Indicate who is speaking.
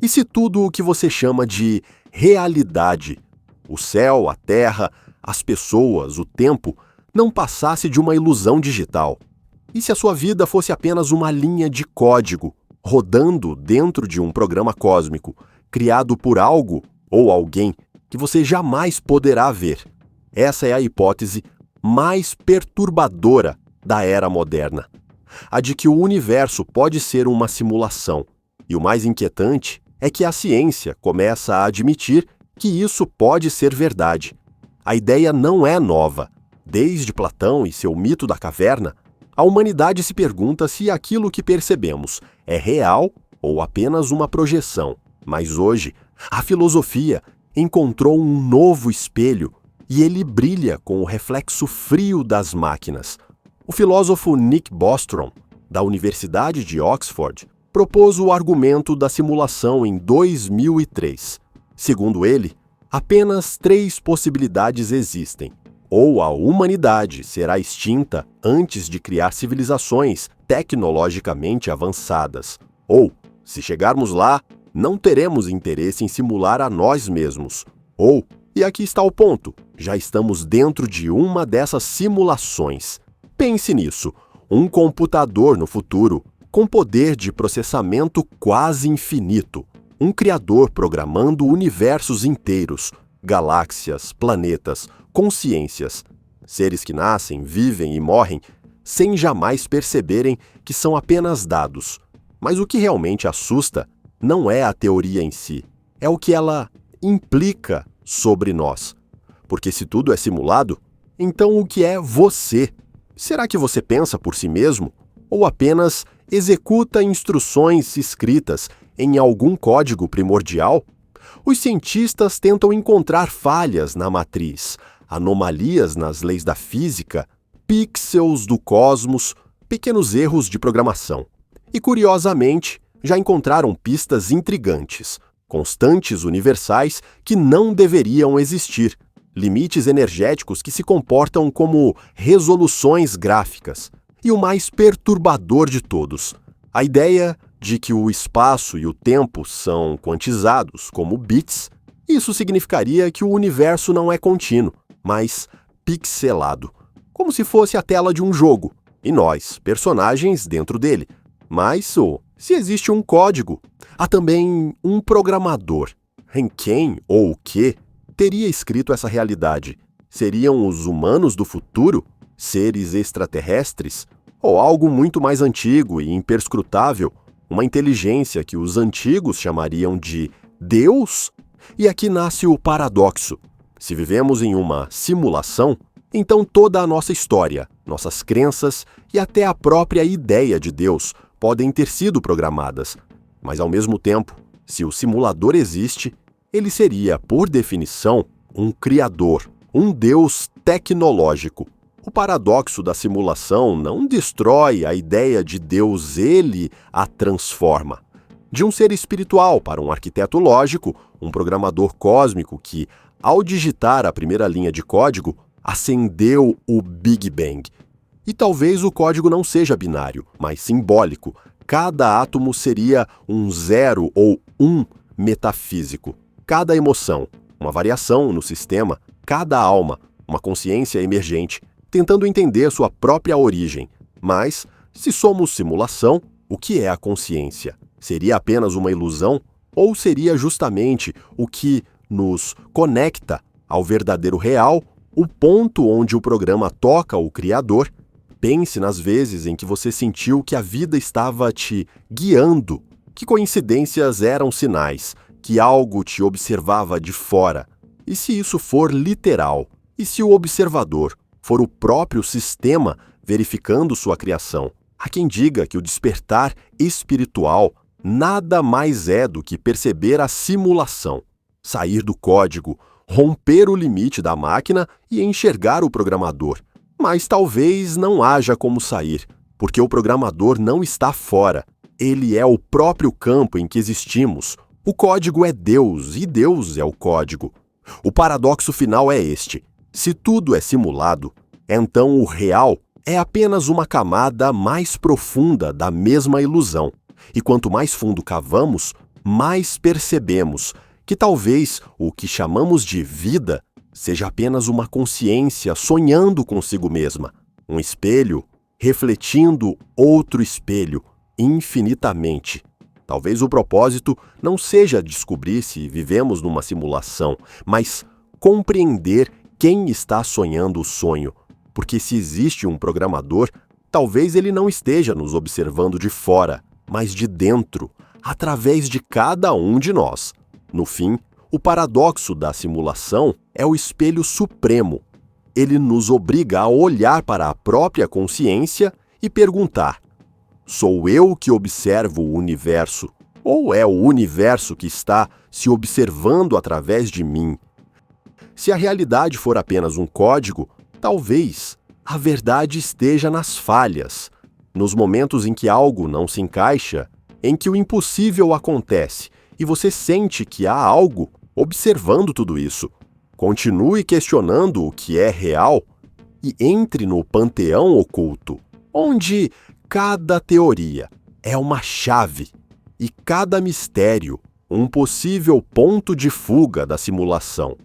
Speaker 1: E se tudo o que você chama de realidade, o céu, a terra, as pessoas, o tempo, não passasse de uma ilusão digital? E se a sua vida fosse apenas uma linha de código, rodando dentro de um programa cósmico, criado por algo ou alguém que você jamais poderá ver? Essa é a hipótese mais perturbadora da era moderna. A de que o universo pode ser uma simulação. E o mais inquietante é que a ciência começa a admitir que isso pode ser verdade. A ideia não é nova. Desde Platão e seu mito da caverna, a humanidade se pergunta se aquilo que percebemos é real ou apenas uma projeção. Mas hoje, a filosofia encontrou um novo espelho e ele brilha com o reflexo frio das máquinas. O filósofo Nick Bostrom, da Universidade de Oxford, propôs o argumento da simulação em 2003. Segundo ele, apenas 3 possibilidades existem. Ou a humanidade será extinta antes de criar civilizações tecnologicamente avançadas. Ou, se chegarmos lá, não teremos interesse em simular a nós mesmos. Ou, e aqui está o ponto, já estamos dentro de uma dessas simulações. Pense nisso, um computador no futuro, com poder de processamento quase infinito. Um criador programando universos inteiros, galáxias, planetas, consciências. Seres que nascem, vivem e morrem sem jamais perceberem que são apenas dados. Mas o que realmente assusta não é a teoria em si, é o que ela implica sobre nós. Porque se tudo é simulado, então o que é você? Será que você pensa por si mesmo? Ou apenas executa instruções escritas em algum código primordial? Os cientistas tentam encontrar falhas na matriz, anomalias nas leis da física, pixels do cosmos, pequenos erros de programação. E, curiosamente, já encontraram pistas intrigantes, constantes universais que não deveriam existir, limites energéticos que se comportam como resoluções gráficas. E o mais perturbador de todos, a ideia de que o espaço e o tempo são quantizados como bits. Isso significaria que o universo não é contínuo, mas pixelado, como se fosse a tela de um jogo, e nós, personagens dentro dele. Mas, se existe um código, há também um programador. Em quem ou o que teria escrito essa realidade? Seriam os humanos do futuro? Seres extraterrestres? Ou algo muito mais antigo e imperscrutável? Uma inteligência que os antigos chamariam de Deus? E aqui nasce o paradoxo. Se vivemos em uma simulação, então toda a nossa história, nossas crenças e até a própria ideia de Deus podem ter sido programadas. Mas ao mesmo tempo, se o simulador existe, ele seria, por definição, um criador, um Deus tecnológico. O paradoxo da simulação não destrói a ideia de Deus, ele a transforma. De um ser espiritual para um arquiteto lógico, um programador cósmico que, ao digitar a primeira linha de código, acendeu o Big Bang. E talvez o código não seja binário, mas simbólico. Cada átomo seria um 0 ou 1 metafísico. Cada emoção, uma variação no sistema. Cada alma, uma consciência emergente, tentando entender sua própria origem. Mas, se somos simulação, o que é a consciência? Seria apenas uma ilusão? Ou seria justamente o que nos conecta ao verdadeiro real, o ponto onde o programa toca o Criador? Pense nas vezes em que você sentiu que a vida estava te guiando, que coincidências eram sinais, que algo te observava de fora. E se isso for literal? E se o observador for o próprio sistema verificando sua criação? Há quem diga que o despertar espiritual nada mais é do que perceber a simulação, sair do código, romper o limite da máquina e enxergar o programador. Mas talvez não haja como sair, porque o programador não está fora. Ele é o próprio campo em que existimos. O código é Deus e Deus é o código. O paradoxo final é este: se tudo é simulado, então o real é apenas uma camada mais profunda da mesma ilusão. E quanto mais fundo cavamos, mais percebemos que talvez o que chamamos de vida seja apenas uma consciência sonhando consigo mesma, um espelho refletindo outro espelho infinitamente. Talvez o propósito não seja descobrir se vivemos numa simulação, mas compreender quem está sonhando o sonho, porque se existe um programador, talvez ele não esteja nos observando de fora, mas de dentro, através de cada um de nós. No fim, o paradoxo da simulação é o espelho supremo. Ele nos obriga a olhar para a própria consciência e perguntar: sou eu que observo o universo, ou é o universo que está se observando através de mim? Se a realidade for apenas um código, talvez a verdade esteja nas falhas, nos momentos em que algo não se encaixa, em que o impossível acontece e você sente que há algo observando tudo isso. Continue questionando o que é real e entre no panteão oculto, onde cada teoria é uma chave e cada mistério um possível ponto de fuga da simulação.